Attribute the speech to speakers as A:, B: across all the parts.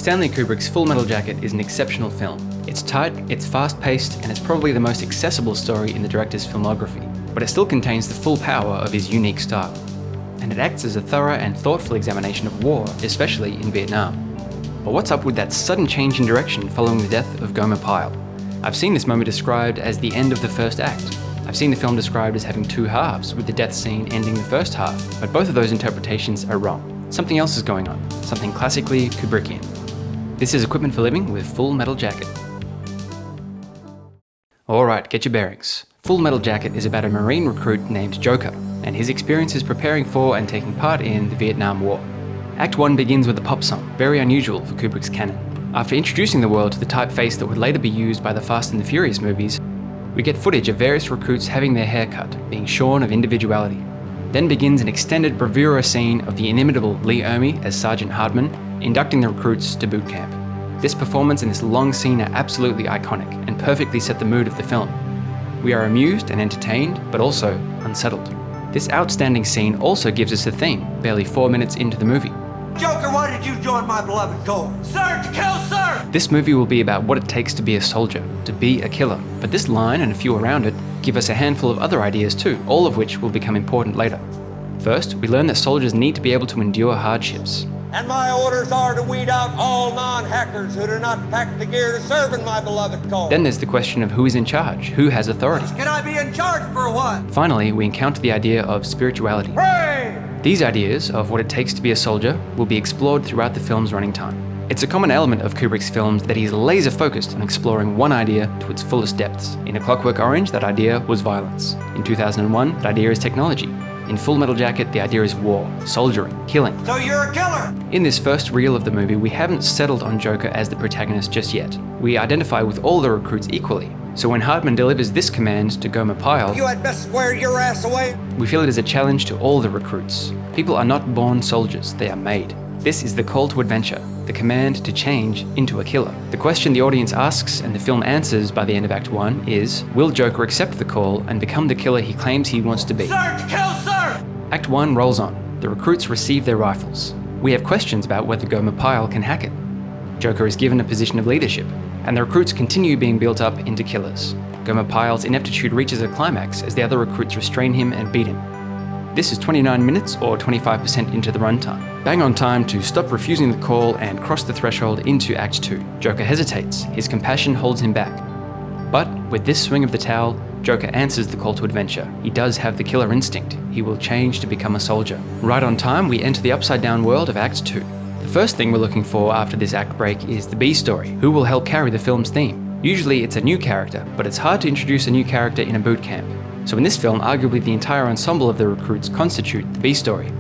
A: Stanley Kubrick's Full Metal Jacket is an exceptional film. It's tight, it's fast-paced, and it's probably the most accessible story in the director's filmography, but it still contains the full power of his unique style. And it acts as a thorough and thoughtful examination of war, especially in Vietnam. But what's up with that sudden change in direction following the death of Gomer Pyle? I've seen this moment described as the end of the first act. I've seen the film described as having two halves, with the death scene ending the first half, but both of those interpretations are wrong. Something else is going on, something classically Kubrickian. This is Equipment for Living with Full Metal Jacket. Alright, get your bearings. Full Metal Jacket is about a Marine recruit named Joker, and his experiences preparing for and taking part in the Vietnam War. Act 1 begins with a pop song, very unusual for Kubrick's canon. After introducing the world to the typeface that would later be used by the Fast and the Furious movies, we get footage of various recruits having their hair cut, being shorn of individuality. Then begins an extended bravura scene of the inimitable Lee Ermey as Sergeant Hartman, inducting the recruits to boot camp. This performance and this long scene are absolutely iconic and perfectly set the mood of the film. We are amused and entertained, but also unsettled. This outstanding scene also gives us a theme, barely 4 minutes into the movie.
B: Joker, why did you join my beloved corps? Sir, to kill, sir!
A: This movie will be about what it takes to be a soldier, to be a killer. But this line and a few around it give us a handful of other ideas too, all of which will become important later. First, we learn that soldiers need to be able to endure hardships.
B: And my orders are to weed out all non-hackers who do not pack the gear to serve in my beloved corps.
A: Then there's the question of who is in charge, who has authority.
B: Can I be in charge for what?
A: Finally, we encounter the idea of spirituality.
B: Pray!
A: These ideas of what it takes to be a soldier will be explored throughout the film's running time. It's a common element of Kubrick's films that he's laser focused on exploring one idea to its fullest depths. In A Clockwork Orange, that idea was violence. In 2001, that idea is technology. In Full Metal Jacket, the idea is war, soldiering, killing.
B: So you're a killer!
A: In this first reel of the movie, we haven't settled on Joker as the protagonist just yet. We identify with all the recruits equally. So when Hartman delivers this command to Gomer Pyle,
B: You had best square your ass away!
A: we feel it is a challenge to all the recruits. People are not born soldiers, they are made. This is the call to adventure, the command to change into a killer. The question the audience asks and the film answers by the end of Act 1 is, will Joker accept the call and become the killer he claims he wants to be?
B: Sir, to kill, sir!
A: Act 1 rolls on. The recruits receive their rifles. We have questions about whether Gomer Pyle can hack it. Joker is given a position of leadership, and the recruits continue being built up into killers. Gomer Pyle's ineptitude reaches a climax as the other recruits restrain him and beat him. This is 29 minutes or 25% into the runtime. Bang on time to stop refusing the call and cross the threshold into Act 2. Joker hesitates, his compassion holds him back. But with this swing of the towel, Joker answers the call to adventure. He does have the killer instinct. He will change to become a soldier. Right on time, we enter the upside down world of Act 2. The first thing we're looking for after this act break is the B story, who will help carry the film's theme. Usually it's a new character, but it's hard to introduce a new character in a boot camp. So in this film, arguably the entire ensemble of the recruits constitute the B story.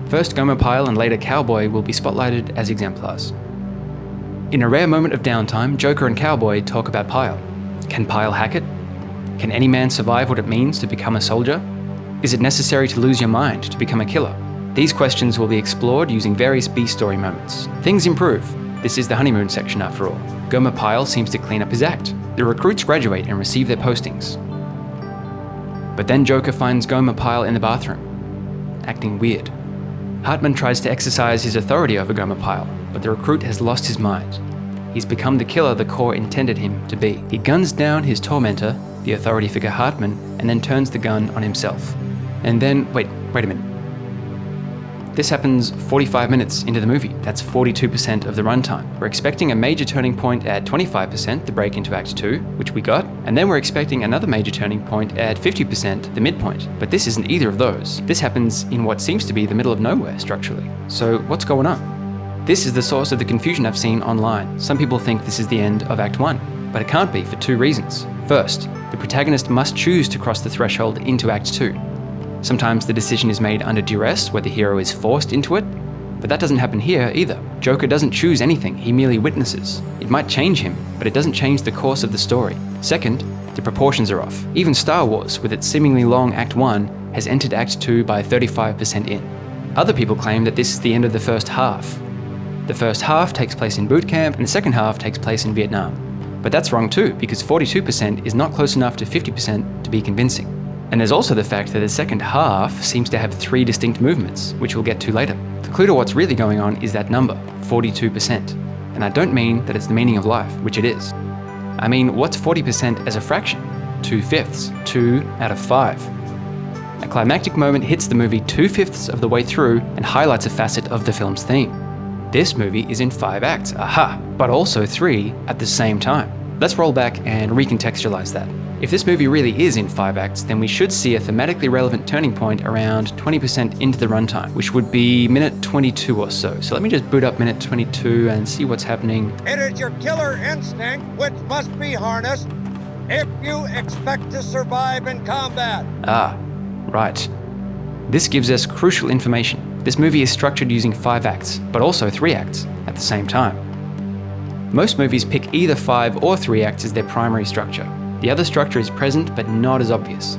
A: First, Gomer Pyle and later Cowboy will be spotlighted as exemplars. In a rare moment of downtime, Joker and Cowboy talk about Pyle. Can Pyle hack it? Can any man survive what it means to become a soldier? Is it necessary to lose your mind to become a killer? These questions will be explored using various B-story moments. Things improve. This is the honeymoon section after all. Gomer Pyle seems to clean up his act. The recruits graduate and receive their postings. But then Joker finds Gomer Pyle in the bathroom, acting weird. Hartman tries to exercise his authority over Gomer Pyle, but the recruit has lost his mind. He's become the killer the Corps intended him to be. He guns down his tormentor, the authority figure Hartman, and then turns the gun on himself. And then, wait a minute. This happens 45 minutes into the movie. That's 42% of the runtime. We're expecting a major turning point at 25%, the break into Act 2, which we got, and then we're expecting another major turning point at 50%, the midpoint. But this isn't either of those. This happens in what seems to be the middle of nowhere structurally. So what's going on? This is the source of the confusion I've seen online. Some people think this is the end of Act 1, but it can't be for two reasons. First, the protagonist must choose to cross the threshold into Act 2. Sometimes the decision is made under duress, where the hero is forced into it, but that doesn't happen here either. Joker doesn't choose anything, he merely witnesses. It might change him, but it doesn't change the course of the story. Second, the proportions are off. Even Star Wars, with its seemingly long Act 1, has entered Act 2 by 35% in. Other people claim that this is the end of the first half. The first half takes place in boot camp, and the second half takes place in Vietnam. But that's wrong too, because 42% is not close enough to 50% to be convincing. And there's also the fact that the second half seems to have 3 distinct movements, which we'll get to later. The clue to what's really going on is that number, 42%. And I don't mean that it's the meaning of life, which it is. I mean, what's 40% as a fraction? 2/5, 2 out of 5. A climactic moment hits the movie 2/5 of the way through and highlights a facet of the film's theme. This movie is in 5 acts, aha, but also 3 at the same time. Let's roll back and recontextualize that. If this movie really is in 5 acts, then we should see a thematically relevant turning point around 20% into the runtime, which would be minute 22 or so. So let me just boot up minute 22 and see what's happening.
B: It is your killer instinct which must be harnessed if you expect to survive in combat.
A: Ah, right. This gives us crucial information. This movie is structured using 5 acts, but also 3 acts at the same time. Most movies pick either 5 or 3 acts as their primary structure. The other structure is present, but not as obvious.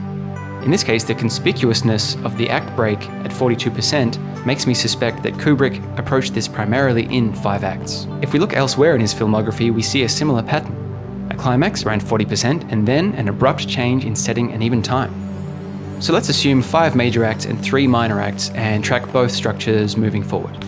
A: In this case, the conspicuousness of the act break at 42% makes me suspect that Kubrick approached this primarily in 5 acts. If we look elsewhere in his filmography, we see a similar pattern. A climax around 40%, and then an abrupt change in setting and even time. So let's assume 5 major acts and 3 minor acts and track both structures moving forward.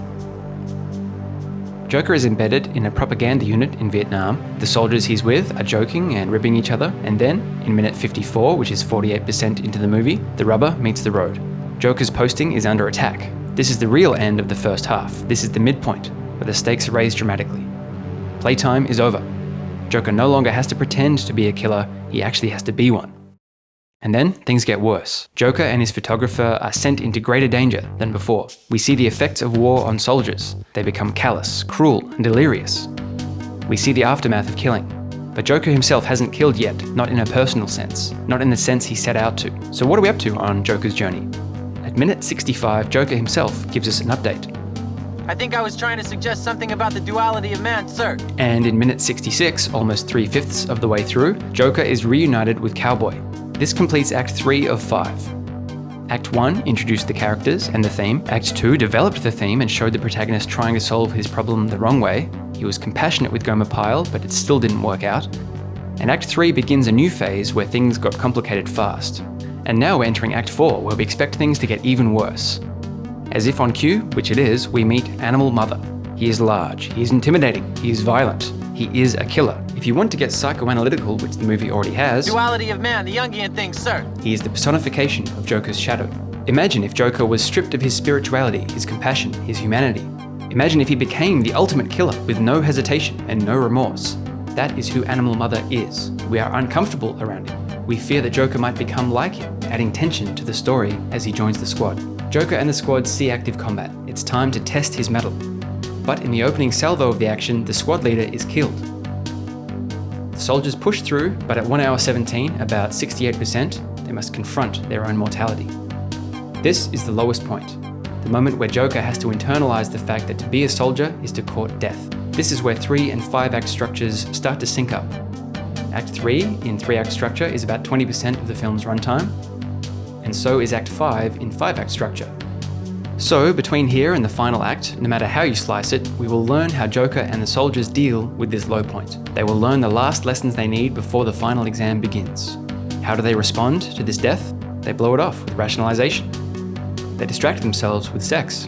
A: Joker is embedded in a propaganda unit in Vietnam. The soldiers he's with are joking and ribbing each other, and then, in minute 54, which is 48% into the movie, the rubber meets the road. Joker's posting is under attack. This is the real end of the first half. This is the midpoint, where the stakes are raised dramatically. Playtime is over. Joker no longer has to pretend to be a killer, he actually has to be one. And then things get worse. Joker and his photographer are sent into greater danger than before. We see the effects of war on soldiers. They become callous, cruel, and delirious. We see the aftermath of killing. But Joker himself hasn't killed yet, not in a personal sense, not in the sense he set out to. So what are we up to on Joker's journey? At minute 65, Joker himself gives us an update.
C: I think I was trying to suggest something about the duality of man, sir.
A: And in minute 66, almost 3/5 of the way through, Joker is reunited with Cowboy. This completes Act 3 of 5. Act 1 introduced the characters and the theme. Act 2 developed the theme and showed the protagonist trying to solve his problem the wrong way. He was compassionate with Gomer Pyle, but it still didn't work out. And Act 3 begins a new phase where things got complicated fast. And now we're entering Act 4, where we expect things to get even worse. As if on cue, which it is, we meet Animal Mother. He is large, he is intimidating, he is violent, he is a killer. If you want to get psychoanalytical, which the movie already has,
C: Duality of man, the Jungian thing, sir.
A: he is the personification of Joker's shadow. Imagine if Joker was stripped of his spirituality, his compassion, his humanity. Imagine if he became the ultimate killer with no hesitation and no remorse. That is who Animal Mother is. We are uncomfortable around him. We fear that Joker might become like him, adding tension to the story as he joins the squad. Joker and the squad see active combat. It's time to test his mettle. But in the opening salvo of the action, the squad leader is killed. The soldiers push through, but at 1 hour 17, about 68%, they must confront their own mortality. This is the lowest point, the moment where Joker has to internalize the fact that to be a soldier is to court death. This is where 3 and 5 act structures start to sync up. Act 3 in 3 act structure is about 20% of the film's runtime, and so is Act 5 in 5 act structure. So, between here and the final act, no matter how you slice it, we will learn how Joker and the soldiers deal with this low point. They will learn the last lessons they need before the final exam begins. How do they respond to this death? They blow it off with rationalization. They distract themselves with sex.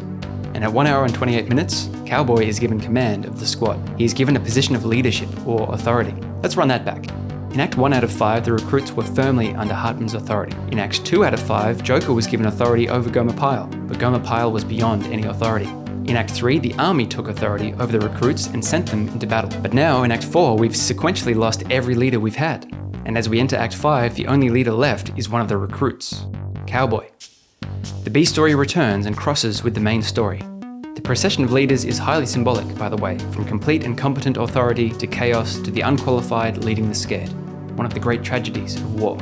A: And at 1 hour and 28 minutes, Cowboy is given command of the squad. He is given a position of leadership or authority. Let's run that back. In Act 1 out of 5, the recruits were firmly under Hartman's authority. In Act 2 out of 5, Joker was given authority over Gomer Pyle, but Gomer Pyle was beyond any authority. In Act 3, the army took authority over the recruits and sent them into battle. But now, in Act 4, we've sequentially lost every leader we've had. And as we enter Act 5, the only leader left is one of the recruits, Cowboy. The B story returns and crosses with the main story. The procession of leaders is highly symbolic, by the way, from complete and competent authority to chaos to the unqualified leading the scared. One of the great tragedies of war.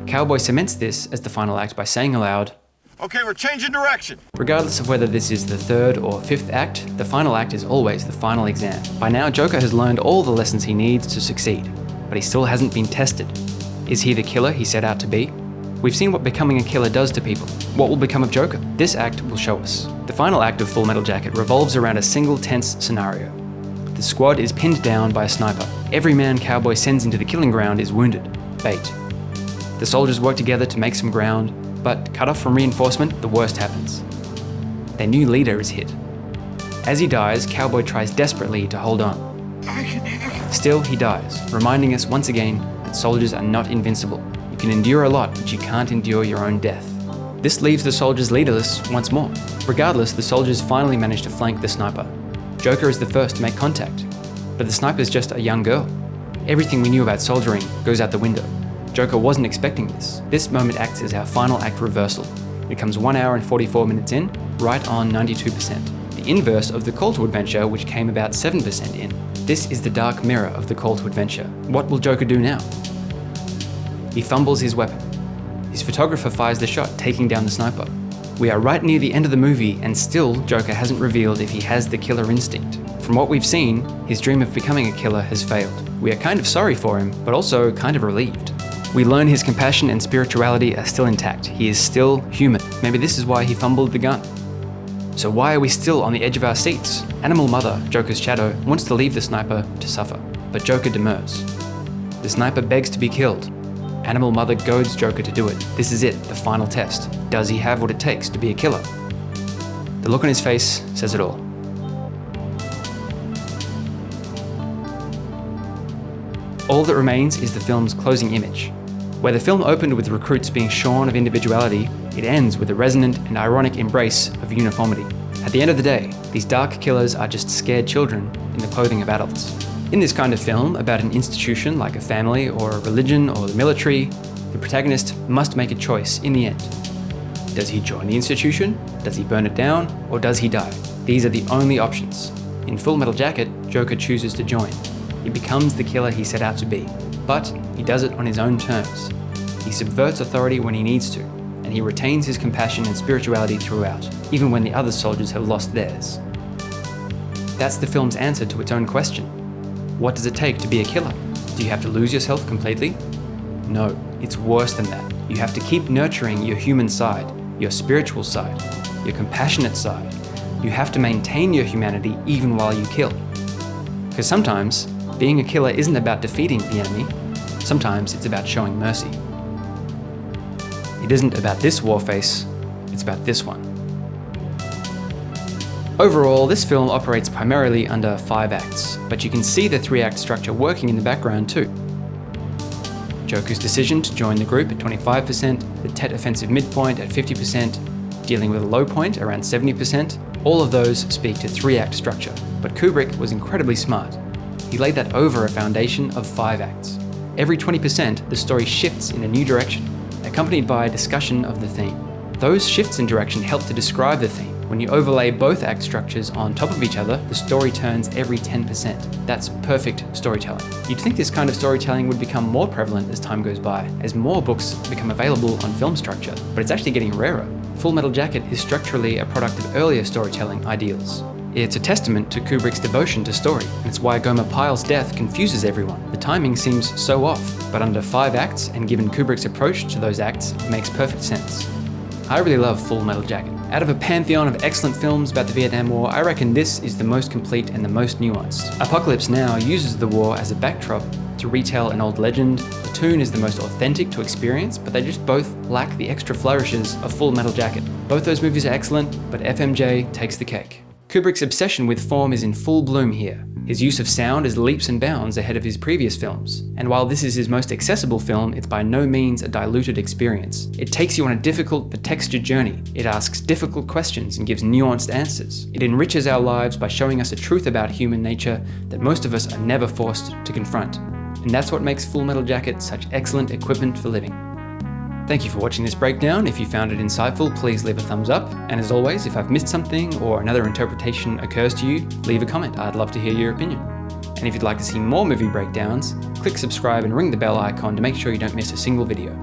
A: Cowboy cements this as the final act by saying aloud,
B: Okay, we're changing direction.
A: regardless of whether this is the 3rd or 5th act, the final act is always the final exam. By now, Joker has learned all the lessons he needs to succeed, but he still hasn't been tested. Is he the killer he set out to be? We've seen what becoming a killer does to people. What will become of Joker? This act will show us. The final act of Full Metal Jacket revolves around a single tense scenario. The squad is pinned down by a sniper. Every man Cowboy sends into the killing ground is wounded. Bait. The soldiers work together to make some ground, but cut off from reinforcement, the worst happens. Their new leader is hit. As he dies, Cowboy tries desperately to hold on. Still, he dies, reminding us once again that soldiers are not invincible. You can endure a lot, but you can't endure your own death. This leaves the soldiers leaderless once more. Regardless, the soldiers finally manage to flank the sniper. Joker is the first to make contact, but the sniper's just a young girl. Everything we knew about soldiering goes out the window. Joker wasn't expecting this. This moment acts as our final act reversal. It comes 1 hour and 44 minutes in, right on 92%. The inverse of the call to adventure, which came about 7% in. This is the dark mirror of the call to adventure. What will Joker do now? He fumbles his weapon. His photographer fires the shot, taking down the sniper. We are right near the end of the movie, and still Joker hasn't revealed if he has the killer instinct. From what we've seen, his dream of becoming a killer has failed. We are kind of sorry for him, but also kind of relieved. We learn his compassion and spirituality are still intact. He is still human. Maybe this is why he fumbled the gun. So why are we still on the edge of our seats? Animal Mother, Joker's shadow, wants to leave the sniper to suffer, but Joker demurs. The sniper begs to be killed. Animal Mother goads Joker to do it. This is it, the final test. Does he have what it takes to be a killer? The look on his face says it all. All that remains is the film's closing image. Where the film opened with recruits being shorn of individuality, it ends with a resonant and ironic embrace of uniformity. At the end of the day, these dark killers are just scared children in the clothing of adults. In this kind of film, about an institution like a family or a religion or the military, the protagonist must make a choice in the end. Does he join the institution? Does he burn it down? Or does he die? These are the only options. In Full Metal Jacket, Joker chooses to join. He becomes the killer he set out to be, but he does it on his own terms. He subverts authority when he needs to, and he retains his compassion and spirituality throughout, even when the other soldiers have lost theirs. That's the film's answer to its own question. What does it take to be a killer? Do you have to lose yourself completely? No, it's worse than that. You have to keep nurturing your human side, your spiritual side, your compassionate side. You have to maintain your humanity even while you kill. Because sometimes, being a killer isn't about defeating the enemy. Sometimes it's about showing mercy. It isn't about this warface, it's about this one. Overall, this film operates primarily under 5 acts, but you can see the 3-act structure working in the background too. Joker's decision to join the group at 25%, the Tet offensive midpoint at 50%, dealing with a low point around 70%, all of those speak to 3-act structure, but Kubrick was incredibly smart. He laid that over a foundation of 5 acts. Every 20%, the story shifts in a new direction, accompanied by a discussion of the theme. Those shifts in direction help to describe the theme. When you overlay both act structures on top of each other, the story turns every 10%. That's perfect storytelling. You'd think this kind of storytelling would become more prevalent as time goes by, as more books become available on film structure, but it's actually getting rarer. Full Metal Jacket is structurally a product of earlier storytelling ideals. It's a testament to Kubrick's devotion to story, and it's why Gomer Pyle's death confuses everyone. The timing seems so off, but under 5 acts, and given Kubrick's approach to those acts, it makes perfect sense. I really love Full Metal Jacket. Out of a pantheon of excellent films about the Vietnam War, I reckon this is the most complete and the most nuanced. Apocalypse Now uses the war as a backdrop to retell an old legend. Platoon is the most authentic to experience, but they just both lack the extra flourishes of Full Metal Jacket. Both those movies are excellent, but FMJ takes the cake. Kubrick's obsession with form is in full bloom here. His use of sound is leaps and bounds ahead of his previous films. And while this is his most accessible film, it's by no means a diluted experience. It takes you on a difficult but textured journey. It asks difficult questions and gives nuanced answers. It enriches our lives by showing us a truth about human nature that most of us are never forced to confront. And that's what makes Full Metal Jacket such excellent equipment for living. Thank you for watching this breakdown. If you found it insightful, please leave a thumbs up. And as always, if I've missed something or another interpretation occurs to you, leave a comment. I'd love to hear your opinion. And if you'd like to see more movie breakdowns, click subscribe and ring the bell icon to make sure you don't miss a single video.